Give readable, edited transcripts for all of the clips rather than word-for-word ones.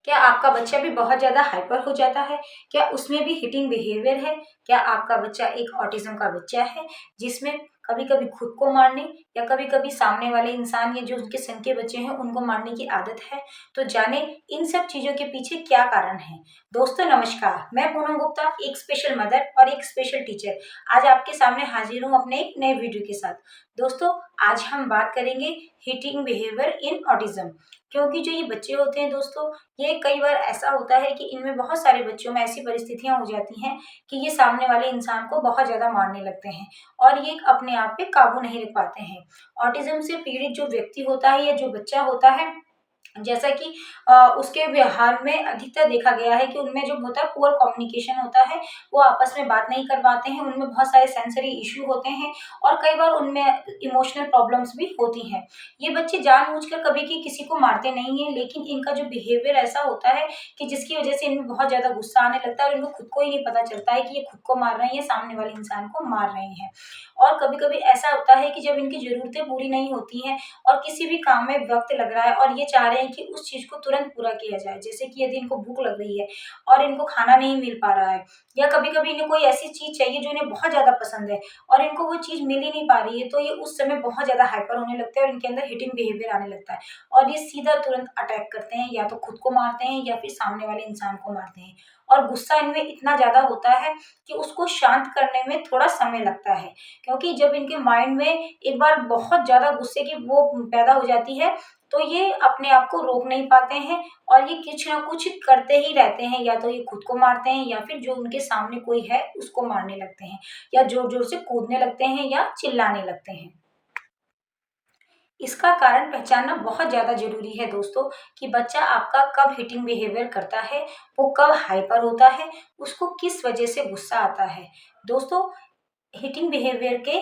क्या आपका बच्चा भी बहुत ज़्यादा हाइपर हो जाता है? क्या उसमें भी हिटिंग बिहेवियर है? क्या आपका बच्चा एक ऑटिज़्म का बच्चा है, जिसमें कभी-कभी खुद को मारने या कभी-कभी सामने वाले इंसान या जो उसके संग के बच्चे हैं, उनको मारने की आदत है? तो जानें इन सब चीज़ों के पीछे क्या कारण है। दोस्तों नमस्कार, मैं पूनम गुप्ता, एक स्पेशल मदर और एक स्पेशल टीचर। आज आपके सामने हाजिर हूँ अपने एक नए वीडियो के साथ। दोस्तों, आज हम बात करेंगे हिटिंग बिहेवियर इन ऑटिज़्म, क्योंकि जो ये बच्चे होते हैं दोस्तों, ये कई बार ऐसा होता है कि इनमें बहुत सारे बच्चों में ऐसी परिस्थितियां हो जाती हैं कि ये सामने वाले इंसान को बहुत ज़्यादा मारने लगते हैं और ये अपने आप पे काबू नहीं रख पाते हैं। ऑटिज़्म से पीड़ित जो व्यक्ति होता है या जो बच्चा होता है, जैसा कि उसके व्यवहार में अधिकतर देखा गया है कि उनमें जो होता है पुअर कम्युनिकेशन होता है, वो आपस में बात नहीं कर पाते हैं, उनमें बहुत सारे सेंसरी इश्यू होते हैं और कई बार उनमें इमोशनल प्रॉब्लम्स भी होती हैं। ये बच्चे जानबूझकर कभी भी किसी को मारते नहीं हैं, लेकिन इनका जो बिहेवियर ऐसा होता है कि जिसकी वजह से इनमें बहुत ज़्यादा गुस्सा आने लगता है और इनको खुद को ही नहीं पता चलता है कि ये खुद को मार रहे हैं या सामने वाले इंसान को मार रहे हैं। और कभी-कभी ऐसा होता है कि जब इनकी ज़रूरतें पूरी नहीं होती हैं और किसी भी काम में वक़्त लग रहा है और ये चाह रहे हैं कि उस चीज़ को तुरंत पूरा किया जाए। जैसे कि यदि इनको भूख लग रही है और इनको खाना नहीं मिल पा रहा है या कभी-कभी इन्हें कोई ऐसी चीज़ चाहिए जो इन्हें बहुत ज़्यादा पसंद है और इनको वो चीज़ मिल ही नहीं पा रही है, तो ये उस समय बहुत ज़्यादा हाइपर होने लगते हैं और इनके अंदर हिटिंग बिहेवियर आने लगता है और ये सीधा तुरंत अटैक करते हैं, या तो खुद को मारते हैं या फिर सामने वाले इंसान को मारते हैं। और गुस्सा इनमें इतना ज़्यादा होता है कि उसको शांत करने में थोड़ा समय लगता है, क्योंकि जब इनके माइंड में एक बार बहुत ज़्यादा गुस्से की वो पैदा हो जाती है, तो ये अपने आप को रोक नहीं पाते हैं और ये कुछ ना कुछ करते ही रहते हैं। या तो ये खुद को मारते हैं या फिर जो उनके सामने कोई है उसको मारने लगते हैं या ज़ोर-ज़ोर से कूदने लगते हैं या चिल्लाने लगते हैं। इसका कारण पहचानना बहुत ज़्यादा ज़रूरी है दोस्तों, कि बच्चा आपका कब हिटिंग बिहेवियर करता है, वो कब हाइपर होता है, उसको किस वजह से गुस्सा आता है। दोस्तों, हिटिंग बिहेवियर के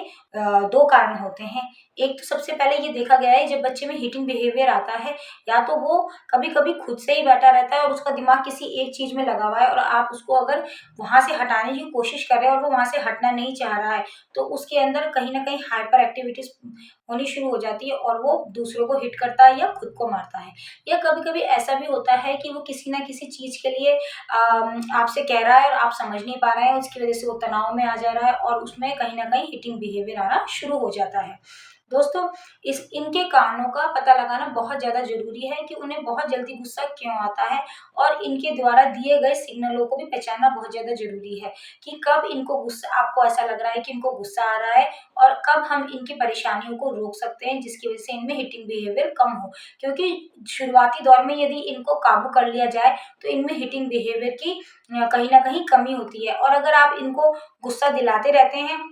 2 कारण होते हैं। एक तो सबसे पहले ये देखा गया है, जब बच्चे में हिटिंग बिहेवियर आता है, या तो वो कभी-कभी खुद से ही बैठा रहता है और उसका दिमाग किसी एक चीज़ में लगा हुआ है और आप उसको अगर वहाँ से हटाने की कोशिश कर रहे हैं और वो वहाँ से हटना नहीं चाह रहा है, तो उसके अंदर कहीं न कहीं हाइपर एक्टिविटीज़ होनी शुरू हो जाती है और वो दूसरों को हिट करता है या खुद को मारता है। या कभी-कभी ऐसा भी होता है कि वो किसी न किसी चीज़ के लिए आपसे कह रहा है और आप समझ नहीं पा रहे हैं, उसकी वजह से वो तनाव में आ जा रहा है और उसमें कहीं न कहीं हिटिंग बिहेवियर आना शुरू हो जाता है। दोस्तों, इस इनके कारणों का पता लगाना बहुत ज़्यादा ज़रूरी है कि उन्हें बहुत जल्दी गुस्सा क्यों आता है और इनके द्वारा दिए गए सिग्नलों को भी पहचानना बहुत ज़्यादा ज़रूरी है, कि कब इनको गुस्सा आपको ऐसा लग रहा है कि इनको गुस्सा आ रहा है और कब हम इनकी परेशानियों को रोक सकते हैं, जिसकी वजह से इनमें हिटिंग बिहेवियर कम हो। क्योंकि शुरुआती दौर में यदि इनको काबू कर लिया जाए, तो इनमें हिटिंग बिहेवियर की कहीं न कहीं कमी होती है और अगर आप इनको गुस्सा दिलाते रहते हैं,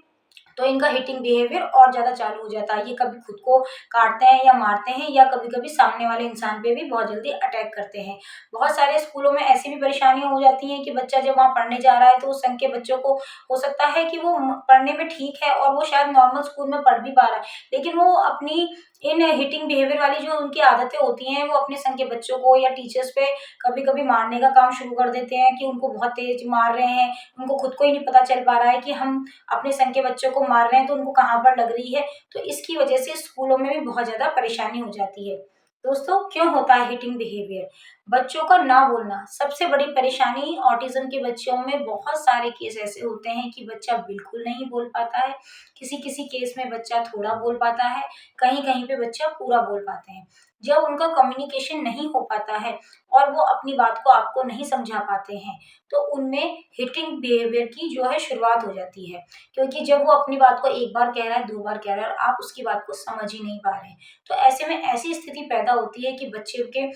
तो इनका हिटिंग बिहेवियर और ज़्यादा चालू हो जाता है। ये कभी खुद को काटते हैं या मारते हैं या कभी-कभी सामने वाले इंसान पे भी बहुत जल्दी अटैक करते हैं। बहुत सारे स्कूलों में ऐसी भी परेशानियाँ हो जाती हैं कि बच्चा जब वहाँ पढ़ने जा रहा है, तो उस संघ के बच्चों को हो सकता है कि वो पढ़ने में ठीक है और वो शायद नॉर्मल स्कूल में पढ़ भी पा रहा है, लेकिन वो अपनी इन हिटिंग बिहेवियर वाली जो उनकी आदतें होती हैं, वो अपने संग के बच्चों को या टीचर्स पे कभी-कभी मारने का काम शुरू कर देते हैं, कि उनको बहुत तेज़ मार रहे हैं। उनको खुद को ही नहीं पता चल पा रहा है कि हम अपने संग के बच्चों को मार रहे हैं, तो उनको कहाँ पर लग रही है। तो इसकी वजह से स्कूलों में भी बहुत ज़्यादा परेशानी हो जाती है। दोस्तों, क्यों होता है हिटिंग बिहेवियर? बच्चों का ना बोलना सबसे बड़ी परेशानी। ऑटिज़्म के बच्चों में बहुत सारे केस ऐसे होते हैं कि बच्चा बिल्कुल नहीं बोल पाता है। किसी-किसी केस में बच्चा थोड़ा बोल पाता है, कहीं-कहीं पे बच्चा पूरा बोल पाते हैं। जब उनका कम्युनिकेशन नहीं हो पाता है और वो अपनी बात को आपको नहीं समझा पाते हैं, तो उनमें हिटिंग बिहेवियर की जो है शुरुआत हो जाती है। क्योंकि जब वो अपनी बात को 1 बार कह रहा है, 2 बार कह रहा है और आप उसकी बात को समझ ही नहीं पा रहे हैं, तो ऐसे में ऐसी स्थिति पैदा होती है कि बच्चे के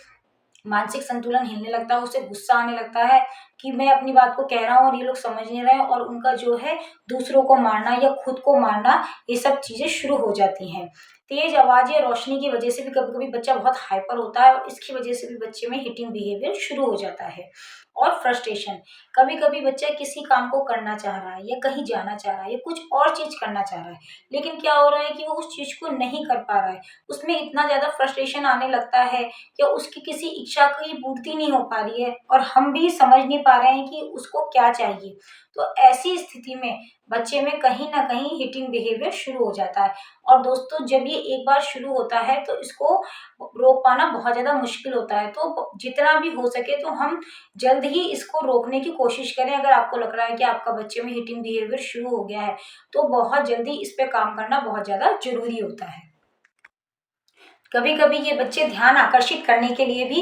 मानसिक संतुलन हिलने लगता है, उसे गुस्सा आने लगता है कि मैं अपनी बात को कह रहा हूँ और ये लोग समझ नहीं रहे हैं, और उनका जो है दूसरों को मारना या खुद को मारना, ये सब चीज़ें शुरू हो जाती हैं। तेज़ आवाज़ या रोशनी की वजह से भी कभी-कभी बच्चा बहुत हाइपर होता है और इसकी वजह से भी बच्चे में हिटिंग बिहेवियर शुरू हो जाता है। और फ्रस्ट्रेशन, कभी-कभी बच्चा किसी काम को करना चाह रहा है या कहीं जाना चाह रहा है या कुछ और चीज़ करना चाह रहा है, लेकिन क्या हो रहा है कि वो उस चीज़ को नहीं कर पा रहा है। उसमें इतना ज़्यादा फ्रस्ट्रेशन आने लगता है कि उसकी किसी इच्छा की पूर्ति नहीं हो पा रही है और हम भी समझ नहीं पा रहे हैं कि उसको क्या चाहिए। तो ऐसी स्थिति में बच्चे में कहीं ना कहीं हिटिंग बिहेवियर शुरू हो जाता है। और दोस्तों जब ये एक बार शुरू होता है तो इसको रोक पाना बहुत ज़्यादा मुश्किल होता है। तो जितना भी हो सके तो हम जल्द ही इसको रोकने की कोशिश करें। अगर आपको लग रहा है कि आपका बच्चे में हिटिंग बिहेवियर शुरू हो गया है तो बहुत जल्दी इस पे काम करना बहुत ज़्यादा ज़रूरी होता है। कभी कभी ये बच्चे ध्यान आकर्षित करने के लिए भी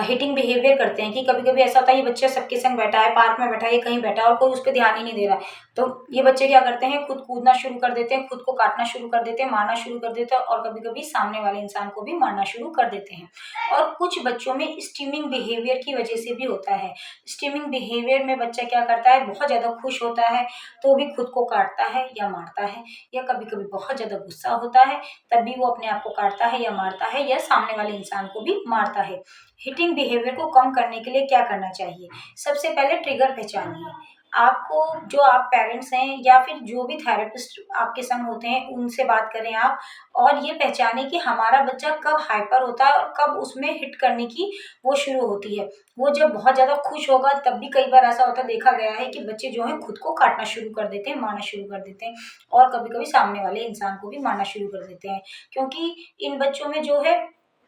हिटिंग बिहेवियर करते हैं कि कभी कभी ऐसा होता है ये बच्चा सबके संग बैठा है, पार्क में बैठा है, ये कहीं बैठा है और कोई उस पर ध्यान ही नहीं दे रहा है। तो ये बच्चे क्या करते हैं, खुद कूदना शुरू कर देते हैं, खुद को काटना शुरू कर देते हैं, मारना शुरू कर देते हैं और कभी कभी सामने वाले इंसान को भी मारना शुरू कर देते हैं। और कुछ बच्चों में स्टीमिंग बिहेवियर की वजह से भी होता है। स्टीमिंग बिहेवियर में बच्चा क्या करता है, बहुत ज़्यादा खुश होता है तो भी खुद को काटता है या मारता है, या कभी कभी बहुत ज़्यादा गुस्सा होता है तब भी वो अपने आप को काटता है या मारता है या सामने वाले इंसान को भी मारता है। हिटिंग बिहेवियर को कम करने के लिए क्या करना चाहिए? सबसे पहले ट्रिगर पहचानिए। आपको जो आप पेरेंट्स हैं या फिर जो भी थेरेपिस्ट आपके संग होते हैं उनसे बात करें आप, और ये पहचाने कि हमारा बच्चा कब हाइपर होता है और कब उसमें हिट करने की वो शुरू होती है। वो जब बहुत ज़्यादा खुश होगा तब भी कई बार ऐसा होता देखा गया है कि बच्चे जो हैं खुद को काटना शुरू कर देते हैं, मारना शुरू कर देते हैं और कभी-कभी सामने वाले इंसान को भी मारना शुरू कर देते हैं। क्योंकि इन बच्चों में जो है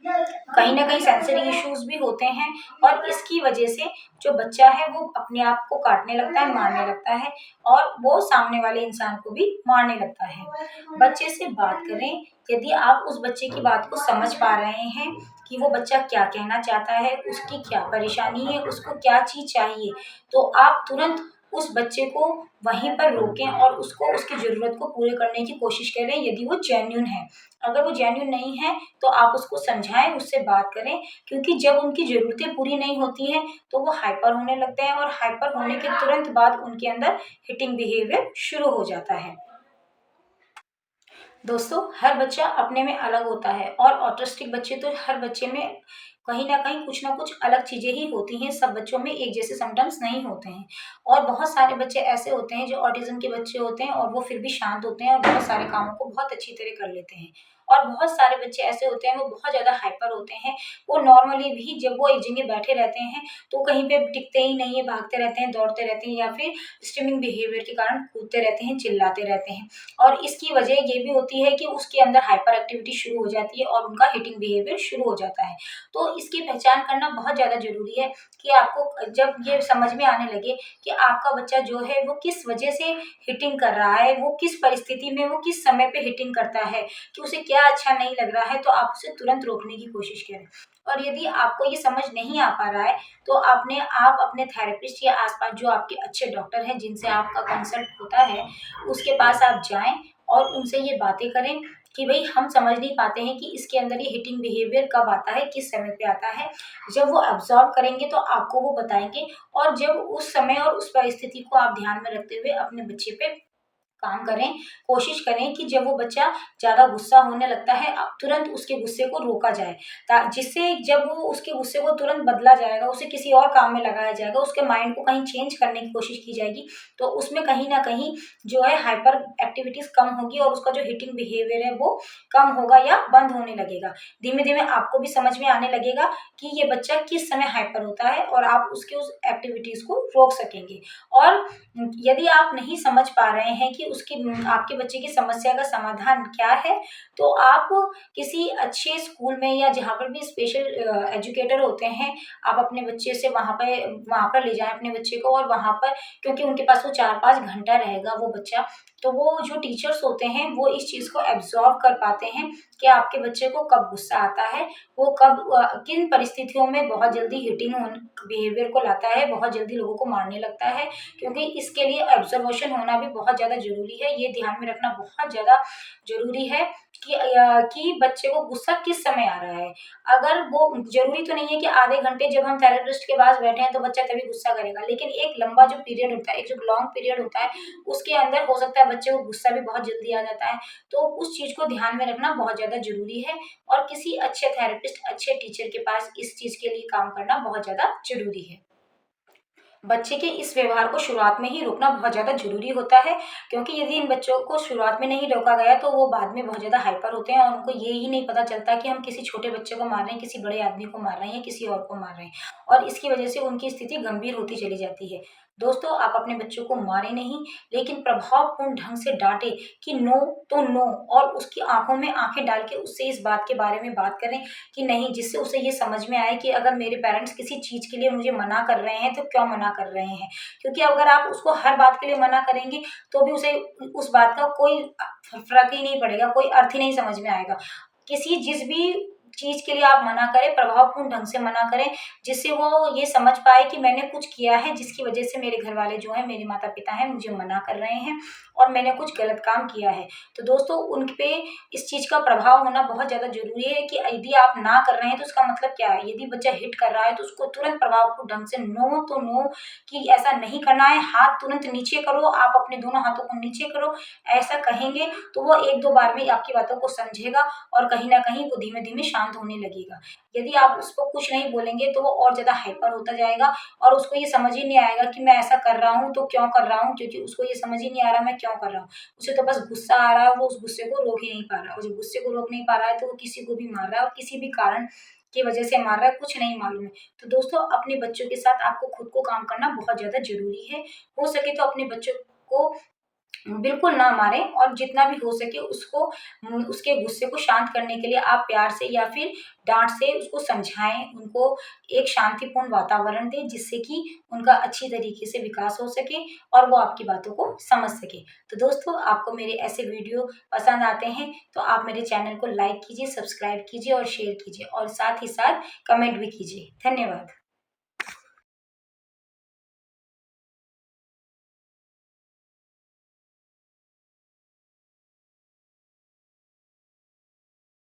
कहीं न कहीं सेंसरी इश्यूज़ भी होते हैं और इसकी वजह से जो बच्चा है वो अपने आप को काटने लगता है, मारने लगता है और वो सामने वाले इंसान को भी मारने लगता है। बच्चे से बात करें, यदि आप उस बच्चे की बात को समझ पा रहे हैं कि वो बच्चा क्या कहना चाहता है, उसकी क्या परेशानी है, उसको क्या चीज़ चाहिए, तो आप तुरंत उस बच्चे को वहीं पर रोकें और उसको उसकी ज़रूरत को पूरे करने की कोशिश करें यदि वो जेन्युइन है। अगर वो जेन्युइन नहीं है तो आप उसको समझाएँ, उससे बात करें, क्योंकि जब उनकी ज़रूरतें पूरी नहीं होती हैं तो वो हाइपर होने लगते हैं और हाइपर होने के तुरंत बाद उनके अंदर हिटिंग बिहेवियर शुरू हो जाता है। दोस्तों हर बच्चा अपने में अलग होता है और ऑटिस्टिक बच्चे तो हर बच्चे में कहीं न कहीं कुछ न कुछ अलग चीज़ें ही होती हैं, सब बच्चों में एक जैसे सिम्पटम्स नहीं होते हैं। और बहुत सारे बच्चे ऐसे होते हैं जो ऑटिज़्म के बच्चे होते हैं और वो फिर भी शांत होते हैं और बहुत सारे कामों को बहुत अच्छी तरह कर लेते हैं। और बहुत सारे बच्चे ऐसे होते हैं वो बहुत ज़्यादा हाइपर होते हैं, वो नॉर्मली भी जब वो एक जगह बैठे रहते हैं तो कहीं पे टिकते ही नहीं है, भागते रहते हैं, दौड़ते रहते हैं या फिर स्ट्रीमिंग बिहेवियर के कारण कूदते रहते हैं, चिल्लाते रहते हैं। और इसकी वजह ये भी होती है कि उसके अंदर हाइपर एक्टिविटी शुरू हो जाती है और उनका हिटिंग बिहेवियर शुरू हो जाता है। तो इसकी पहचान करना बहुत ज़्यादा ज़रूरी है कि आपको जब ये समझ में आने लगे कि आपका बच्चा जो है वो किस वजह से हिटिंग कर रहा है, वो किस परिस्थिति में, वो किस समय पे हिटिंग करता है, कि उसे क्या अच्छा नहीं लग रहा है, तो आप उसे तुरंत रोकने की कोशिश करें। और यदि आपको ये समझ नहीं आ पा रहा है तो आप अपने थेरेपिस्ट या आस-पास जो आपके अच्छे डॉक्टर हैं जिनसे आपका कंसल्ट होता है, उसके पास आप जाएँ और उनसे ये बातें करें कि भई हम समझ नहीं पाते हैं कि इसके अंदर ये हिटिंग बिहेवियर कब आता है, किस समय पे आता है। जब वो ऑब्ज़र्व करेंगे तो आपको वो बताएँगे और जब उस समय और उस परिस्थिति को आप ध्यान में रखते हुए अपने बच्चे पे काम करें, कोशिश करें कि जब वो बच्चा ज़्यादा गुस्सा होने लगता है तुरंत उसके गुस्से को रोका जाए। ता जिससे जब वो उसके गुस्से को तुरंत बदला जाएगा, उसे किसी और काम में लगाया जाएगा, उसके माइंड को कहीं चेंज करने की कोशिश की जाएगी, तो उसमें कहीं न कहीं जो है हाइपर एक्टिविटीज़ कम होगी और उसका जो हिटिंग बिहेवियर है वो कम होगा या बंद होने लगेगा। धीमे-धीमे आपको भी समझ में आने लगेगा कि ये बच्चा किस समय हाइपर होता है और आप उसकी उस एक्टिविटीज़ को रोक सकेंगे। और यदि आप नहीं समझ पा रहे हैं कि आपके बच्चे की समस्या का समाधान क्या है, तो आप किसी अच्छे स्कूल में या जहाँ पर भी स्पेशल एजुकेटर होते हैं, आप अपने बच्चे से वहाँ पर ले जाएँ अपने बच्चे को और वहाँ पर क्योंकि उनके पास वो 4-5 घंटा रहेगा वो बच्चा, तो वो जो टीचर्स होते हैं, वो इस चीज़ को एब्ज़ॉर्ब कर पाते हैं कि आपके बच्चे को कब गुस्सा आता है, वो किन परिस्थितियों में बहुत जल्दी हिटिंग बिहेवियर को लाता है, बहुत जल्दी लोगों को मारने लगता है, क्योंकि इसके लिए ऑब्जर्वेशन होना भी बहुत ज़्यादा ज़रूरी है। ये ध्यान में रखना बहुत ज़्यादा ज़रूरी है कि बच्चे को गुस्सा किस समय आ रहा है। अगर वो ज़रूरी तो नहीं है कि आधे घंटे जब हम थेरेपिस्ट के पास बैठे हैं तो बच्चा तभी गुस्सा करेगा, लेकिन एक लंबा जो पीरियड होता है, एक जो लॉन्ग पीरियड होता है, उसके अंदर हो सकता है बच्चे को गुस्सा भी बहुत जल्दी आ जाता है। तो उस चीज़ को ध्यान में रखना बहुत ज़्यादा ज़रूरी है और किसी अच्छे थेरेपिस्ट, अच्छे टीचर के पास इस चीज़ के लिए काम करना बहुत ज़्यादा ज़रूरी है। बच्चे के इस व्यवहार को शुरुआत में ही रोकना बहुत ज़्यादा ज़रूरी होता है, क्योंकि यदि इन बच्चों को शुरुआत में नहीं रोका गया तो वो बाद में बहुत ज़्यादा हाइपर होते हैं और उनको ये ही नहीं पता चलता कि हम किसी छोटे बच्चे को मार रहे हैं, किसी बड़े आदमी को मार रहे हैं या किसी और को मार रहे हैं और इसकी वजह से उनकी स्थिति गंभीर होती चली जाती है। दोस्तों, आप अपने बच्चों को मारें नहीं, लेकिन प्रभावपूर्ण ढंग से डाँटें कि नो तो नो, और उसकी आँखों में आँखें डाल के उससे इस बात के बारे में बात करें कि नहीं, जिससे उसे ये समझ में आए कि अगर मेरे पेरेंट्स किसी चीज़ के लिए मुझे मना कर रहे हैं, तो क्यों मना कर रहे हैं। क्योंकि अगर आप उसको हर बात के लिए मना करेंगे, तो भी उसे उस बात का कोई फ़र्क ही नहीं पड़ेगा, कोई अर्थ ही नहीं समझ में आएगा। किसी जिस भी चीज़ के लिए आप मना करें, प्रभावपूर्ण ढंग से मना करें, जिससे वो ये समझ पाए कि मैंने कुछ किया है जिसकी वजह से मेरे घरवाले जो हैं, मेरे माता-पिता हैं, मुझे मना कर रहे हैं और मैंने कुछ गलत काम किया है। तो दोस्तों, उन पे इस चीज़ का प्रभाव होना बहुत ज़्यादा ज़रूरी है कि यदि आप ना कर रहे हैं तो उसका मतलब क्या है? यदि बच्चा हिट कर रहा है तो उसको तुरंत प्रभावपूर्ण ढंग से नो तो नो, कि ऐसा नहीं करना है, हाथ तुरंत नीचे करो, आप अपने दोनों हाथों को नीचे करो, ऐसा कहेंगे तो वो 1-2 बार में आपकी बातों को समझेगा और कहीं न कहीं वो धीमे-धीमे शांत होने लगेगा। यदि आप उसको कुछ नहीं बोलेंगे तो वो और ज़्यादा हाइपर होता जाएगा और उसको ये समझ ही नहीं आएगा कि मैं ऐसा कर रहा हूँ तो क्यों कर रहा हूँ, क्योंकि उसको ये समझ ही नहीं आ रहा मैं क्यों कर रहा हूँ। उसे तो बस गुस्सा आ रहा है, वो उस गुस्से को रोक ही नहीं पा रहा है, और जब गुस्से को रोक नहीं पा रहा है तो वो किसी को भी मार रहा है और किसी भी कारण की वजह से मार रहा है, कुछ नहीं मालूम है। तो दोस्तों, अपने बच्चों के साथ आपको खुद को काम करना बहुत ज़्यादा ज़रूरी है। हो सके तो अपने बच्चों को बिल्कुल ना मारें, और जितना भी हो सके उसको उसके गुस्से को शांत करने के लिए आप प्यार से या फिर डाँट से उसको समझाएँ, उनको एक शांतिपूर्ण वातावरण दें जिससे कि उनका अच्छी तरीके से विकास हो सके और वो आपकी बातों को समझ सकें। तो दोस्तों, आपको मेरे ऐसे वीडियो पसंद आते हैं तो आप मेरे चैनल को लाइक कीजिए, सब्सक्राइब कीजिए और शेयर कीजिए, और साथ ही साथ कमेंट भी कीजिए। धन्यवाद।